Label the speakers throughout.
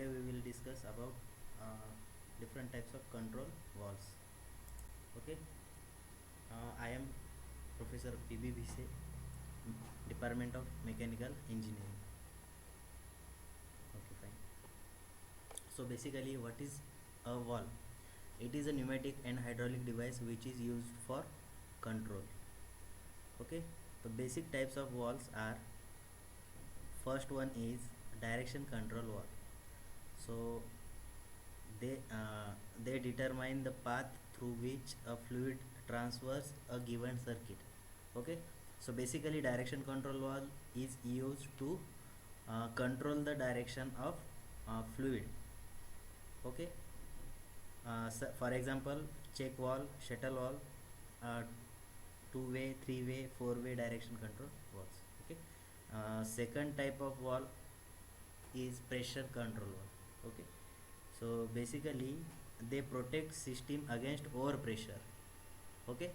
Speaker 1: today we will discuss about different types of control valves. Okay, I am Professor PB Bhise, Department of Mechanical Engineering. Okay, fine. So basically, what is a valve? It is a pneumatic and hydraulic device which is used for control. Okay, the basic types of valves are: first one is direction control valve. So they determine the path through which a fluid transfers a given circuit. Okay, so basically direction control valve is used to control the direction of fluid. Okay, so for example, check valve, shuttle valve, two-way, three-way, four-way direction control valves. Okay, second type of valve is pressure control valve. Okay, so basically they protect system against overpressure. Okay,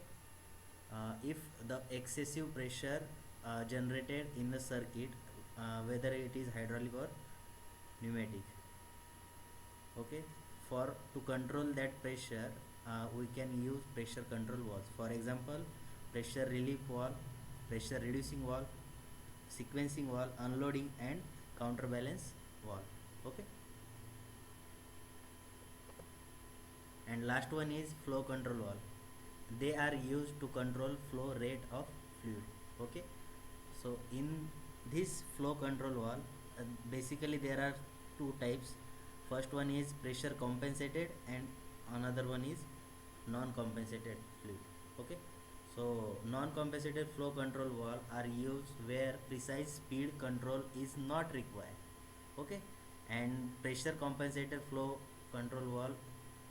Speaker 1: if the excessive pressure generated in the circuit, whether it is hydraulic or pneumatic. Okay, for to control that pressure, we can use pressure control valves. For example, pressure relief valve, pressure reducing valve, sequencing valve, unloading and counterbalance valve. Okay, and last one is flow control valve. They are used to control flow rate of fluid. Okay, so in this flow control valve, basically there are two types. First one is pressure compensated and another one is non-compensated fluid. Okay, so non-compensated flow control valve are used where precise speed control is not required. Okay, and pressure compensated flow control valve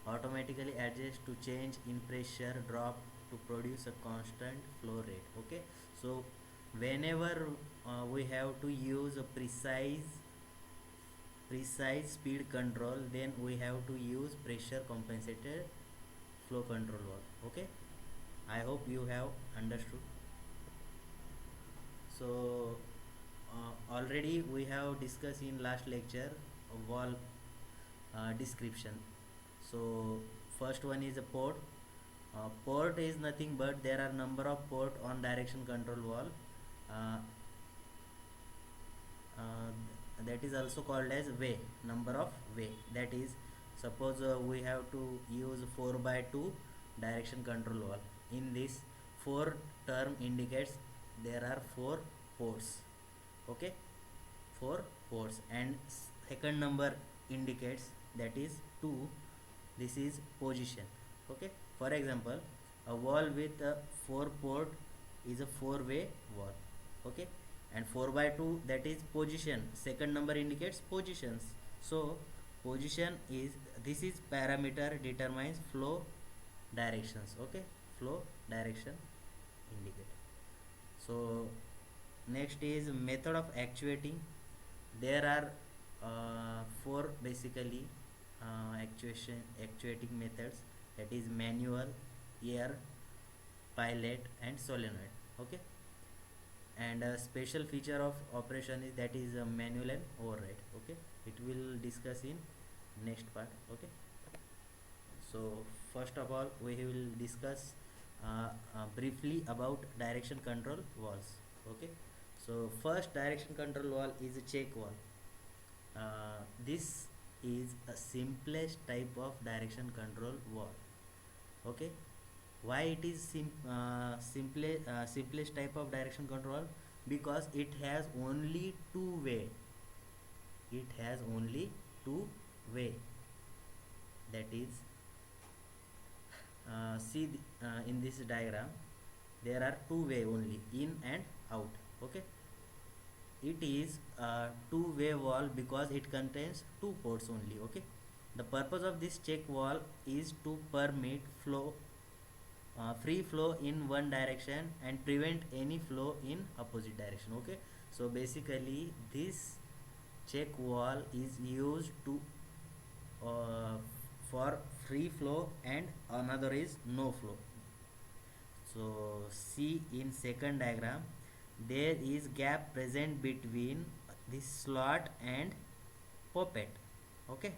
Speaker 1: automatically adjusts to change in pressure drop to produce a constant flow rate. Okay, so whenever we have to use a precise speed control, then we have to use pressure compensated flow control valve. Okay, I hope you have understood. So already we have discussed in last lecture valve description. So first one is a port. Port is nothing but there are number of port on direction control valve. Uh, that is also called as way, number of way. That is, suppose we have to use 4/2 direction control valve. In this, 4 term indicates there are 4 ports. Okay, 4 ports, and second number indicates that is 2. This is position. Okay, for example, a valve with a 4 port is a 4-way valve. Okay, and 4/2, that is position. Second number indicates positions. So position is, this is parameter determines flow directions. Okay, flow direction indicator. So next is method of actuating. There are 4 basically actuating methods, that is manual, air, pilot and solenoid. Okay, and a special feature of operation is that is manual and override. Okay, it will discuss in next part. Okay, so first of all we will discuss briefly about direction control valves. Okay, so first direction control valve is a check valve. This is a simplest type of direction control valve. Okay, why it is simplest type of direction control? Because it has only two way. It has only two way. That is, see in this diagram there are two way only, in and out. Okay, it is a two-way valve because it contains 2 ports only. Okay, the purpose of this check valve is to permit flow free flow in one direction and prevent any flow in opposite direction. Okay, so basically this check valve is used to for free flow and another is no flow. So see in second diagram, there is gap present between this slot and poppet. okay,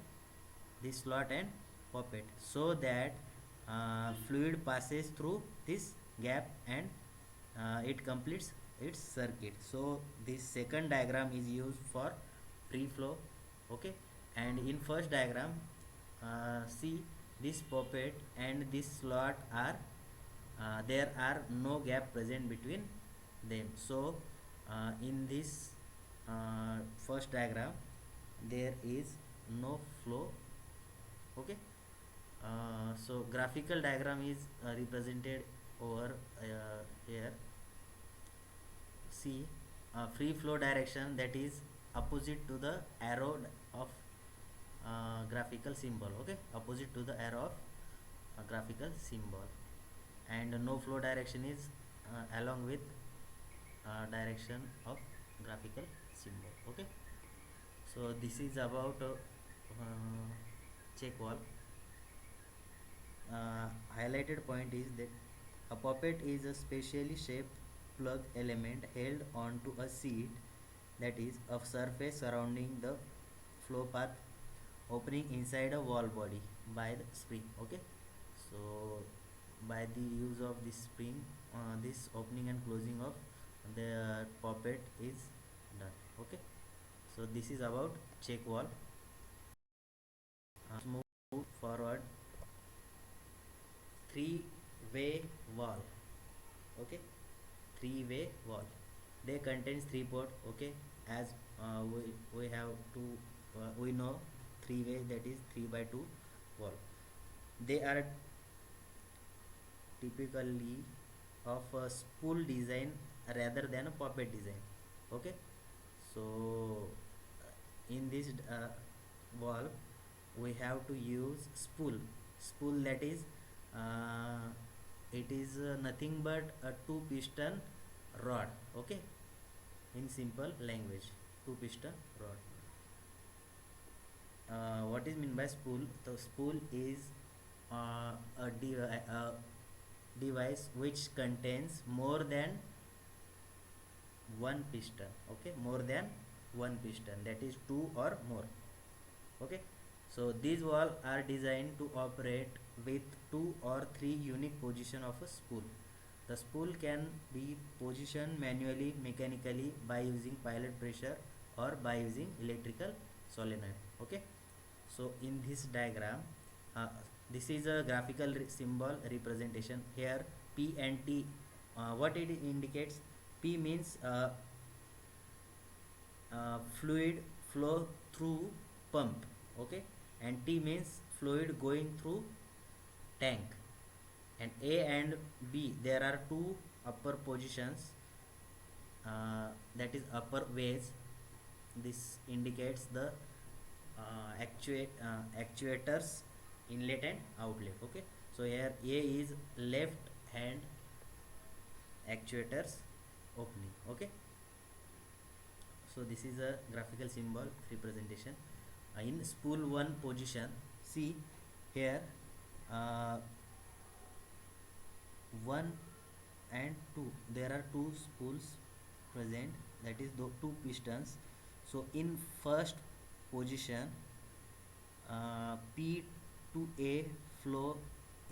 Speaker 1: this slot and poppet, so that fluid passes through this gap and it completes its circuit. So this second diagram is used for free flow, okay. And in first diagram, see, this poppet and this slot are there are no gap present between them. So in this first diagram there is no flow, okay. So graphical diagram is represented over here. See, free flow direction, that is opposite to the arrow of graphical symbol, okay, opposite to the arrow of graphical symbol. And no flow direction is along with direction of graphical symbol, okay. So this is about check valve. Highlighted point is that a poppet is a specially shaped plug element held onto a seat, that is a surface surrounding the flow path, opening inside a wall body by the spring, okay. So by the use of this spring, this opening and closing of the poppet is done, okay. So this is about check valve. Move forward. Three-way valve, okay. Three-way valve, they contains three port, okay. As we have to we know three way, that is 3/2 valve. They are typically of a spool design rather than a poppet design, okay. So in this valve we have to use spool, that is it is nothing but a two piston rod, okay. In simple language, two piston rod. What is mean by spool? The spool is a device which contains more than one piston, okay, more than one piston, that is two or more, okay. So these valves are designed to operate with two or three unique position of a spool. The spool can be positioned manually, mechanically, by using pilot pressure or by using electrical solenoid, okay. So in this diagram, this is a graphical symbol representation. Here P and T, what it indicates? P means fluid flow through pump, okay. And T means fluid going through tank. And A and B, there are two upper positions, that is upper ways. This indicates the actuators inlet and outlet, okay. So here A is left hand actuators opening, okay. So this is a graphical symbol representation. In spool 1 position, see here 1 and 2, there are two spools present, that is the two pistons. So in first position, P to A flow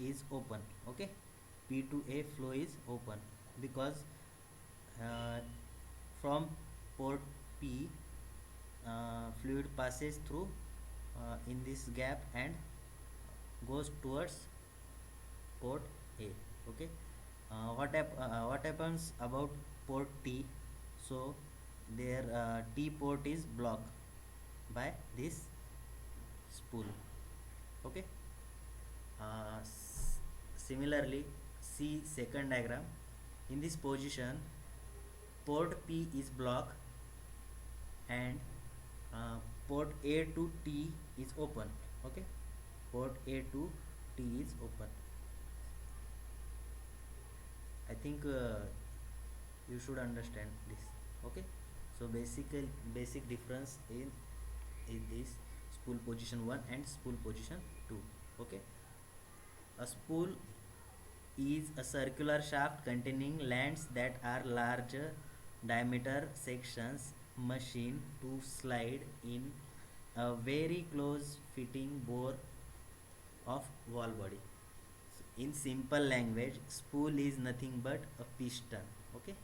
Speaker 1: is open, okay. P to A flow is open because from port P, fluid passes through in this gap and goes towards port A, okay. What happens about port T? So their T port is blocked by this spool, okay. Similarly, see second diagram. In this position, port P is blocked and port A to T is open, okay. Port A to T is open. I think you should understand this, okay. So basic difference in this spool position 1 and spool position 2, okay. A spool is a circular shaft containing lands that are larger diameter sections machined to slide in a very close fitting bore of wall body. So in simple language, spool is nothing but a piston. Okay,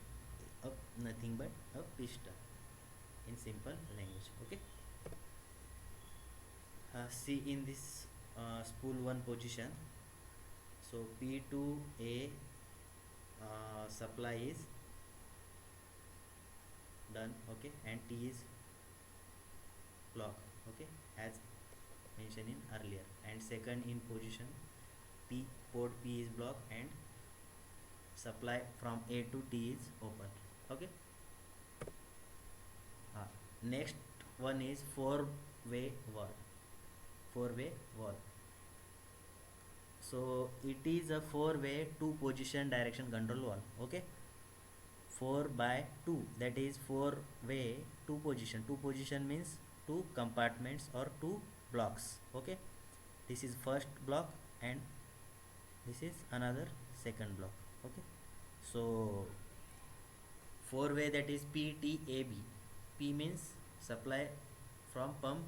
Speaker 1: nothing but a piston in simple language. Okay, see in this spool 1 position. So P2A supply is done. Okay, and T is block. Okay, as mentioned in earlier. And second in position, P port P is block and supply from A to T is open. Okay. Next one is four-way wall. Four-way wall. So it is a four-way two position direction control wall. Okay. 4 by 2, that is 4-way two position. Two position means two compartments or two blocks. Okay, this is first block and this is another second block. Okay, so 4-way, that is PTAB. P means supply from pump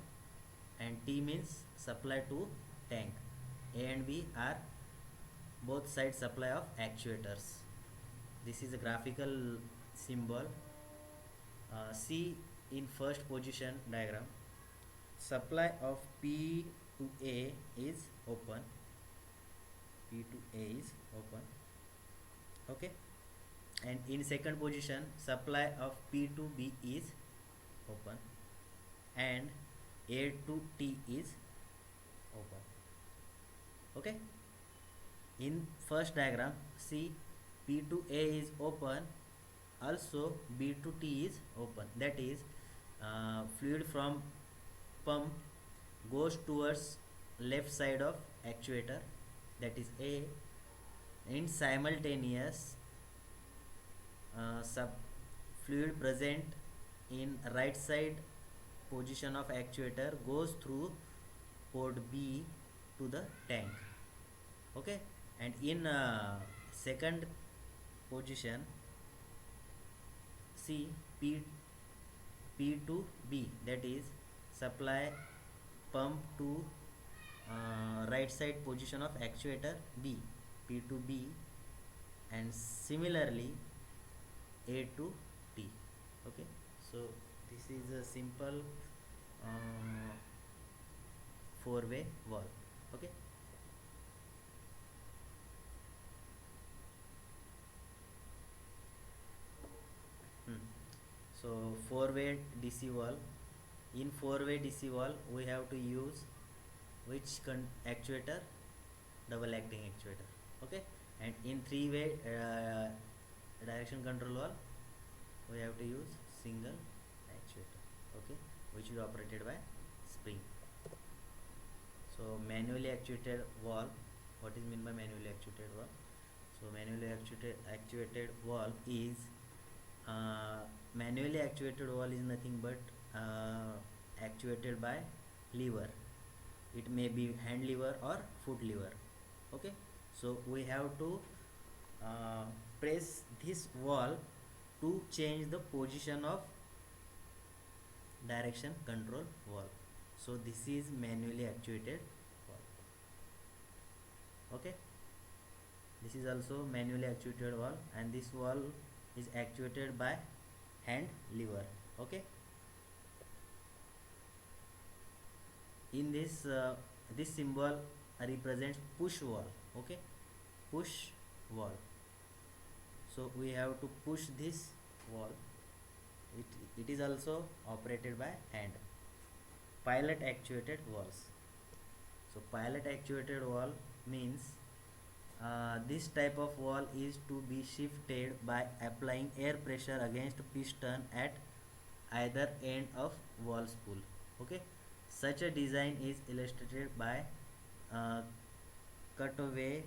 Speaker 1: and T means supply to tank. A and B are both side supply of actuators. This is a graphical symbol. See in first position diagram, supply of P to A is open. P to A is open. Okay, and in second position, supply of P to B is open and A to T is open. Okay, in first diagram, see P to A is open, also B to T is open. That is, fluid from pump goes towards left side of actuator, that is A, in simultaneous fluid present in right side position of actuator goes through port B to the tank. Okay, and in second position, see P to B, that is supply pump to right side position of actuator B, P to B, and similarly A to T. Okay, so this is a simple four-way wall. Okay. So four-way DC wall. In four-way DC wall, we have to use which actuator? Double acting actuator. Okay, and in three-way direction control wall, we have to use single actuator. Okay, which is operated by spring. So manually actuated wall. What is meant by manually actuated wall? So manually actuated wall is manually actuated wall is nothing but actuated by lever. It may be hand lever or foot lever. Okay, so we have to press this wall to change the position of direction control wall. So this is manually actuated wall. Okay, this is also manually actuated wall, and this wall is actuated by hand lever. Okay, in this this symbol represents push wall. Okay, push wall. So we have to push this wall. It is also operated by hand. Pilot actuated walls. So pilot actuated wall means this type of wall is to be shifted by applying air pressure against piston at either end of wall spool. Okay, such a design is illustrated by cutaway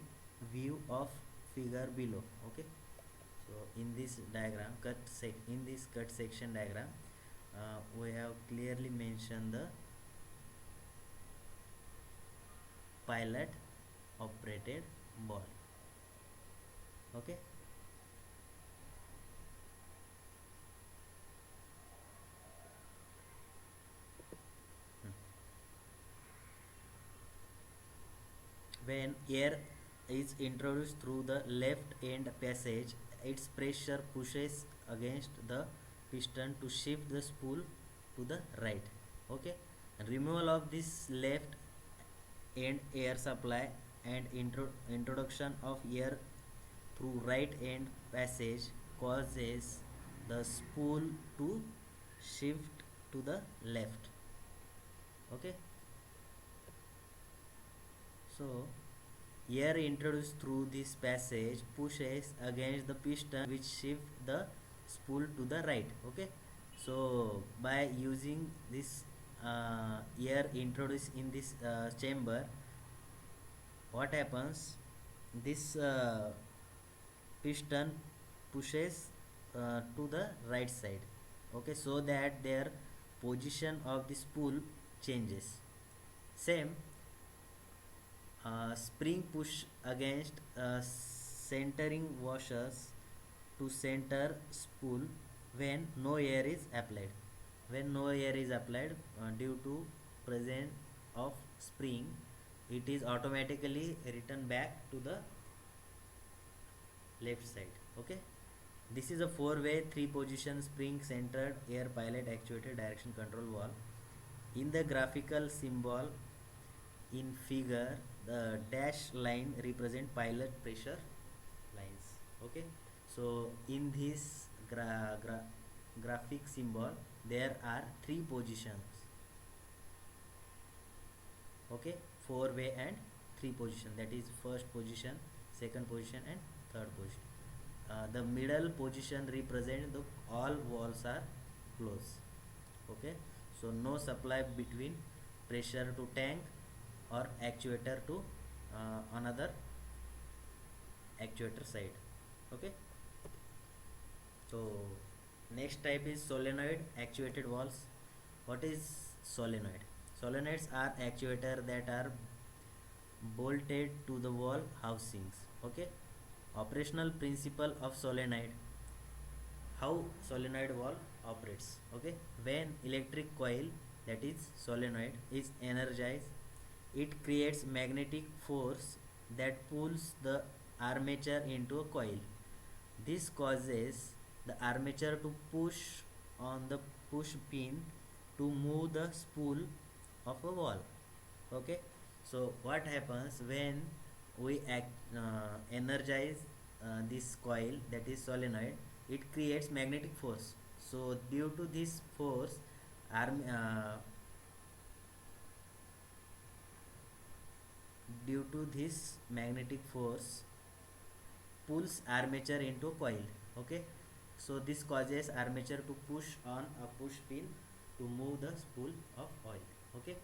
Speaker 1: view of figure below. Okay, so in this diagram, in this cut section diagram, we have clearly mentioned the pilot operated ball. Okay, when air is introduced through the left end passage, its pressure pushes against the piston to shift the spool to the right. Okay, and removal of this left end air supply and introduction of air through right end passage causes the spool to shift to the left. Okay, so air introduced through this passage pushes against the piston which shift the spool to the right. Okay, so by using this air introduced in this chamber, what happens, this piston pushes to the right side. Okay, so that their position of the spool changes. Same, spring push against centering washers to center spool when no air is applied. When no air is applied, due to presence of spring, it is automatically returned back to the left side. Okay, this is a 4-way 3-position spring centered air pilot actuated direction control valve. In the graphical symbol in figure, the dash line represent pilot pressure lines. Okay, so in this graphic symbol there are 3 positions. Okay, 4-way and 3 position, that is first position, second position and third position. The middle position represent the all valves are closed. Okay, so no supply between pressure to tank or actuator to another actuator side. Okay, so next type is solenoid actuated valves. What is solenoid? Solenoids are actuator that are bolted to the valve housings. Okay, operational principle of solenoid, how solenoid valve operates. Okay, when electric coil, that is solenoid, is energized, it creates magnetic force that pulls the armature into a coil. This causes the armature to push on the push pin to move the spool of a valve. Okay, so what happens when we energize this coil, that is solenoid, it creates magnetic force. So due to this force, due to this magnetic force pulls armature into coil. Okay, so this causes armature to push on a push pin to move the spool of oil. Okay,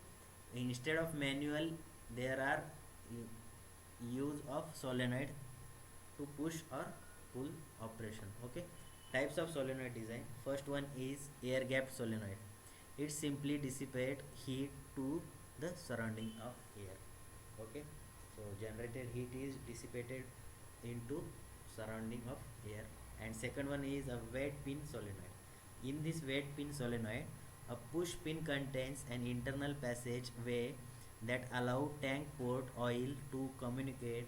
Speaker 1: instead of manual, there are use of solenoid to push or pull operation. Okay, types of solenoid design. First one is air gap solenoid. It simply dissipate heat to the surrounding of air. Okay, so generated heat is dissipated into surrounding of air. And second one is a wet pin solenoid. In this wet pin solenoid, a push pin contains an internal passageway that allow tank port oil to communicate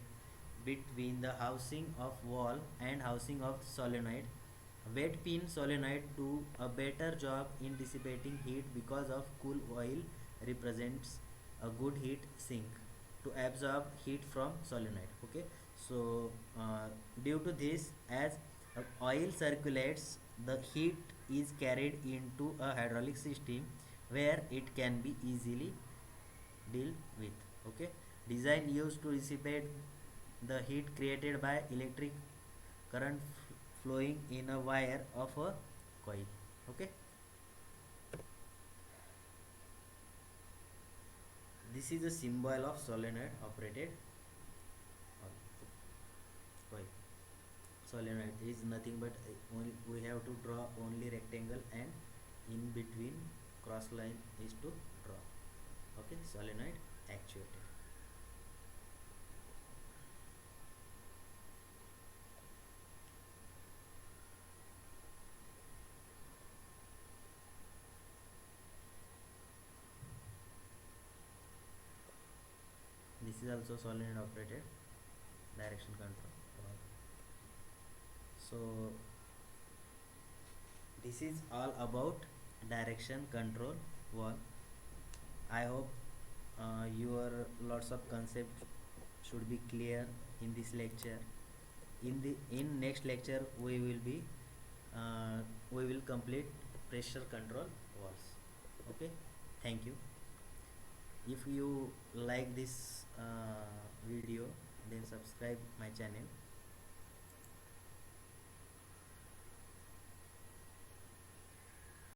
Speaker 1: between the housing of valve and housing of solenoid. Wet pin solenoid do a better job in dissipating heat because of cool oil represents a good heat sink to absorb heat from solenoid. Okay, so due to this, as oil circulates, the heat is carried into a hydraulic system where it can be easily dealt with. Okay, design used to dissipate the heat created by electric current flowing in a wire of a coil. Okay, this is a symbol of solenoid operated coil. Solenoid is nothing but we have to draw only rectangle and in between cross line is to draw. Okay, solenoid actuated. This is also solenoid operated direction control valve. So this is all about direction control valve. I hope your lots of concepts should be clear in this lecture. In next lecture we will complete pressure control valves. Okay, thank you. If you like this video, then subscribe my channel.